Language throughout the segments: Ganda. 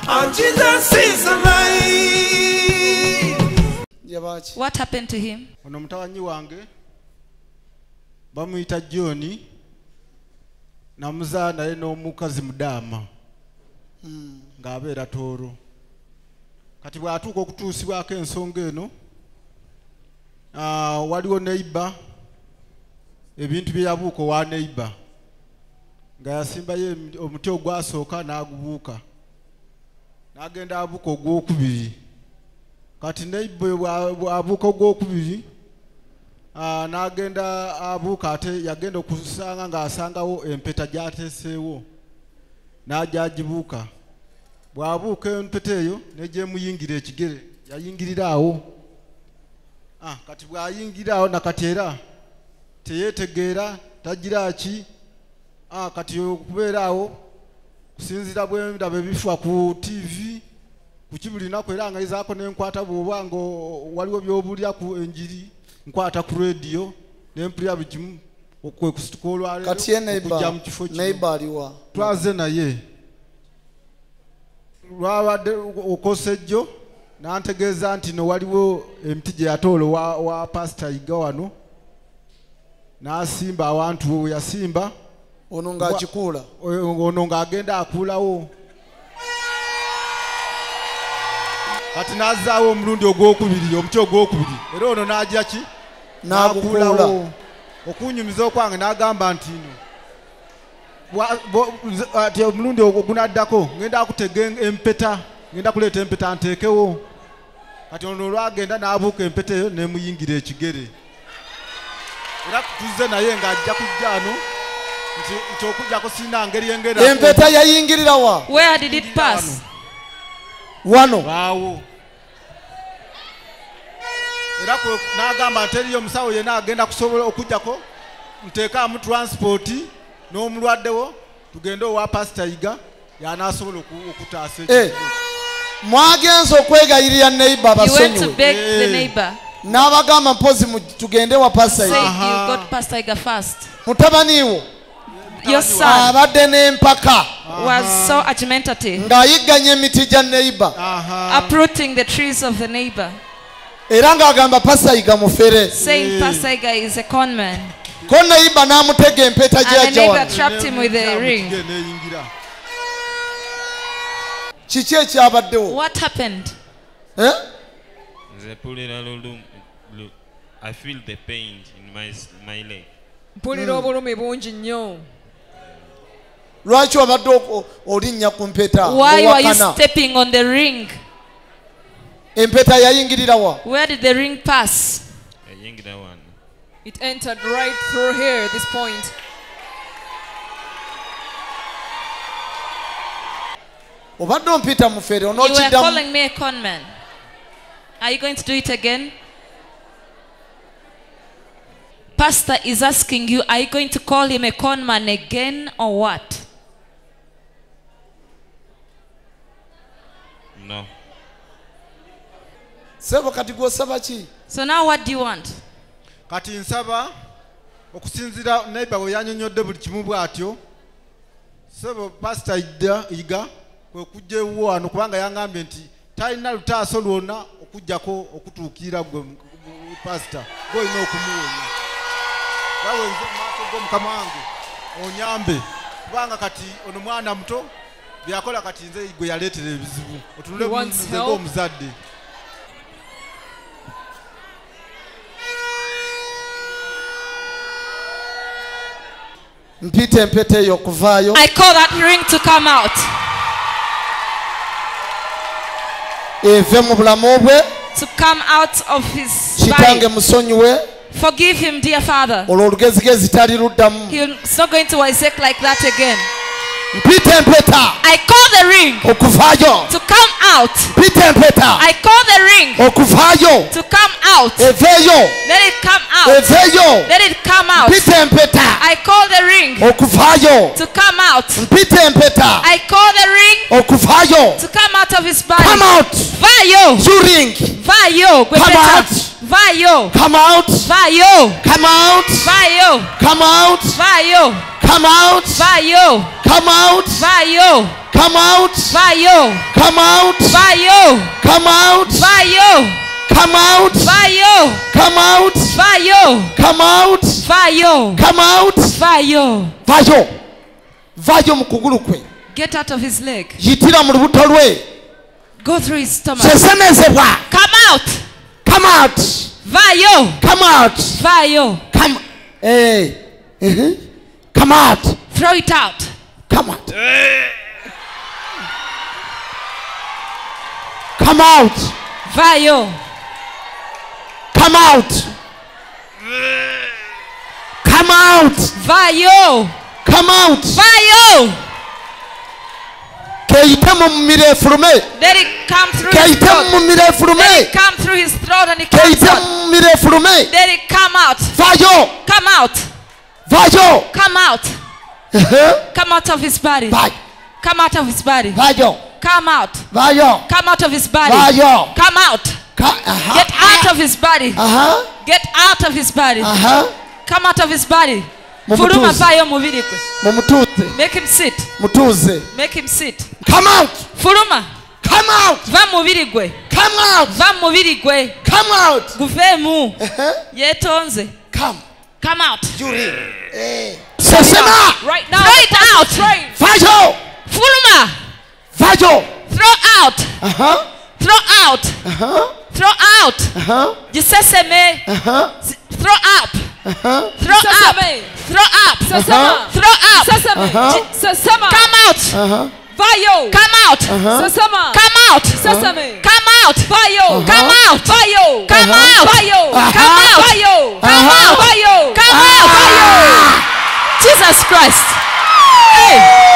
and Jesus is alive. What happened to him? Ono mutawanyi wange bamuyita John namuza naye n'omukazi Mudama ng'abeera Tooro. Kati bw'atuuka okutuusibwako ensonga eno waliwo neighbor ebintu bye yabuuka owa neighbor nga yasimbayo omuti ogwasooka n'agubuuka n'agenda abuuka ogwokubiri. Kati neighbor bw'abuuka ogwokubiri n'agenda abuuka ate yagenda okusanga ng'asangawo empeta gy'ateeseewo n'ajja agibuuka. Bw'abuuka empeta eyo n'egyemuyingira ekigere yayingirira awo. Kati bw'ayingira awo nakati era teyeetegeera tagira ki. Kati okubeera awo kusinziira bwe ndaba ebifa ku TV ku kibuli lunaku era nga izaako n'enkwata bw'oba nga waliwo by'obulya ku enjiri nkwata ku radio n'empulira bikimu okwekusituka olwaleero okujja mu kifo kino twaze naye lwabadde okosejjo n'antegeeza nti no waliwo emiti gye yatoola wa Pastor Iga wano n'asimba awantu we yasimba ono ng'akikuula ono ng'agenda akuulawo. Kati n'azzaawo omulundi ogwokubiri omuti ogwokubiri era ono n'ajja ki n'akuulawo. Okunyumiza okwange n'agamba nti ati omulundi ogunaddako ngenda akutega empeta ngenda kuleeta empeta nteekewo. Kati ono olwagenda n'abuuka empeta eyo n'emuyingira ekigere era tuzze naye ng'ajja kujja ano nti okujjako sina ngeri engeri empeta yayingirira wa? Where did it pass? Wano waawo. Era n'agamba nti eriyo omusawo yenna agenda kusobola okujjako nteekaamu transport n'omulwaddewo tugende owa Pastor Iga y'anaasobola okutaasa ekyo. Mwagenza okwegayirira neighbor basonyiwe n'abagamba mpozi tugende wa Pastor Iga. Mutabaniwo abadde n'empaka was so argumentative, ng'ayigganya emiti gya neighbor, uprooting the trees of the neighbor, era ng'agamba Pastor Iga mufere, saying Pastor Iga is a conman. Ko neighbor n'amutega empeta and the neighbor trapped him with a ring. Kiki ekyabaddewo? What happened? I feel the pain in my leg. Mpulira obulumi bungi nnyo. Lwaki obadde olinnya ku mpeta? Why were you stepping on the ring? Empeta yayingirira wa? Where did the ring pass? It entered right through here, this point. Obadde ompita mufere You were calling me a conman. Are you going to do it again? Pastor is asking you, are you going to call him a conman again or what? No. So now what do you want? Kati nsaba okusinzira neighbor we yanyonyodde buli kimu bw'atyo. Sebo Pastor Iga kwe kujjewo wano kubanga yangambye nti talina lutaaso lwonna okujjako okutuukira gwe Pastor gw'olina okumuwonya. Bawe nze maaso g'omukama wange onyambe kubanga kati ono mwana muto byakola kati nze gwe yaleetera ebizibu otunule munze ng'omuzadde. Mpite empete eyo okuvaayo. I call that ring to come out. Eve mu bulamu bwe. To come out of his Kitange musonyiwe. Forgive him, dear Father. Olwo olugezigezi tali luddamu. He's not going to Isaac like that again. Mpite empeta. I call the ring okuvaayo. to come out. Mpite empeta. I call the ring okuvaayo. to come out. Eveeyo. Let it come out. Eveeyo. Let it come out. Mpite empeta. I call the ring okuvaayo. to come out. Mpite empeta. I call the ring okuvaayo. to come out of his body. Come out. Vayo. You ring. Vayo. Come out. Vayo. Come out. Vayo. Come out. Vayo. Come out. Vayo. Come out. Vayo. Come out. Vayo. Come out. Vayo. Come out. Vayo. Come out. Vayo. Come out. Vayo. Come out. Vayo. Come out. Vayo. Come out. Vayo. Vayo. Vayo mu kugulu kwe. Get out of his leg. Yitira mu lubuto lwe. Go through his stomach. Sesemezebwa. Come out. Come out. Vayo. Come out. Vayo. Come. Hey. Come out. Throw it out. Come out. Come out. Vayo. Come out. Come out. Vayo. Come out. Vayo. Keitemu mumire fulume. Let it come through his Keitemu throat. mumire Let fulume. it come through his throat and it comes Keitemu out. mumire fulume. Let it come out. Vayo. Come out. Vayo. Come out. Come out of his body. Vayo. Come out of his body. Vayo. Come out. Vayo. Come out of his body. Vayo. Come out. Get out of his body. Get out of his body. Come out of his body. Furuma vayo mubiri kwe. Mumutuze. Make him sit. Mutuze. Make him sit. Come out. Furuma. Come out. Va mubiri gwe. Come out. Va mubiri gwe. Come out. Guvemu. Yetonze. Come. Come out. Yuri. Sesema. Right now. Throw it out. Vayo. Furuma. Vayo. Throw out. Throw out. Throw out. Jiseseme. Throw up. Throw up. Throw up. Sesama. Throw up. Sesame. Sesama. Come out. Vayo. Come out. Sesama. Come out. Sesame. Come out. Vayo. Come out. Vayo. Come out. Vayo. Come out. Vayo. Come out. Vayo. Come out. Jesus Christ. Hey.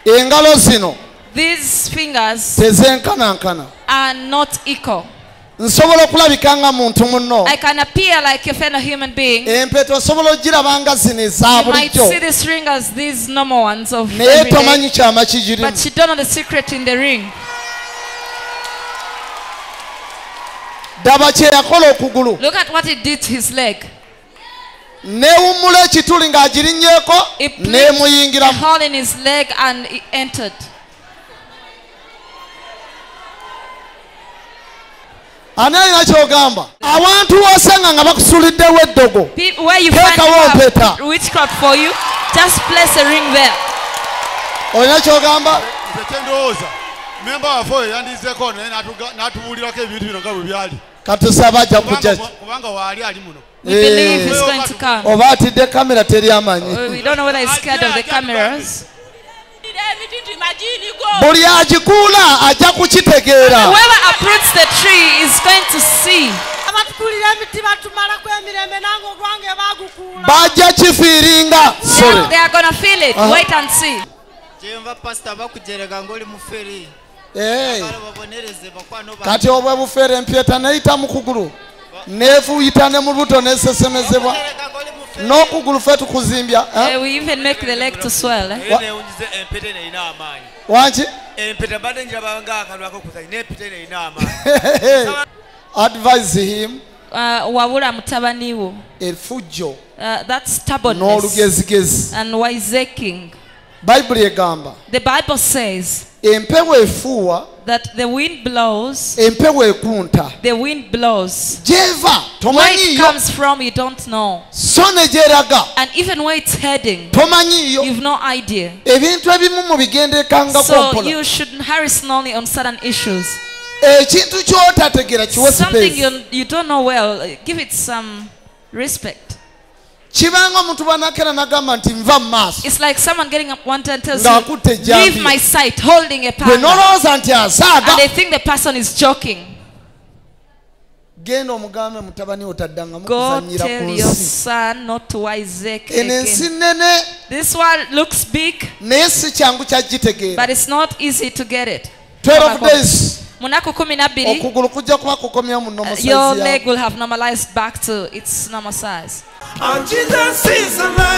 Engalo zino These fingers tezenkanankana. are not equal. Nsobola okulabika nga muntu munno. I can appear like a fellow human being. Empeta osobola ogiraba nga zino eza You might bulijjo. see this ring as these normal ones of Naye every day, tomanyi kyama kigirimu. but you don't know the secret in the ring. Daba kye yakola okugulu. Look at what it did to his leg. Neewummula ekituli ng'agirinnyeeko It pricked a n'emuyingiramu. hole in his leg and it entered. Ani alina ky'ogamba? Awantu w'osanga nga bakusuliddewo eddogo. People, where you Take find a wallpaper. witchcraft for you, just place a ring there. Olina ky'ogamba? Nze tendowooza memba waffe oyo yandizeeko naye n'atubuulirako ebintu bino nga bwe byali. Katusaba ajja kujja. Kubanga waali ali muno. We believe he's going to come. Oba atidde kamera teri amanyi. We don't know whether he's scared of the cameras. Buli agikuula ajja kukitegeera. Whoever uproots the tree is going to see. Bajja kifiiringa. Sorry. They are going to feel it. Wait and see. Kati obwe bufeere empyeta neyita mu kugulu neefuyita ne mu lubuto nesesemezebwa n'okugulu fe tukuzimbya. We even make the leg to swell. Wanki? Advise him. Wabula mutabani wo. Effujjo That stubbornness n'olugezigezi. and wiseacking. Bayibuli egamba The Bible says empewo efuuwa, that the wind blows, empewo ekunta. the wind blows. Gy'eva Where it tomanyiiyo, comes from, you don't know. so ne gy'eraga And even where it's heading, tomanyiiyo. you've no idea. Ebintu ebimu mu bigendeeka nga So kwampola. you shouldn't harass only on certain issues. Ekintu ky'otategeera kiwe Something space. you don't know well, give it some respect. Kibanga omuntu bw'anakeera n'agamba nti nva mu maaso. It's like someone getting up one day and tells Ng'akutte you, leave ejjambiya. my sight, holding a Gwe panga. n'olowooza nti asaaga. And they think the person is joking. Genda omugambe mutabani otaddangamu Go kuzannyira ku tell your nsi. son not to wiseacre Eno ensi again. nnene This one looks big, naye si kyangu kyagitegeera. but it's not easy to get it. 12 days Munaku 12. okugulu kujja kuba kukomya muno Your musaizi leg will have normalized back to its normal size. And Jesus is alive.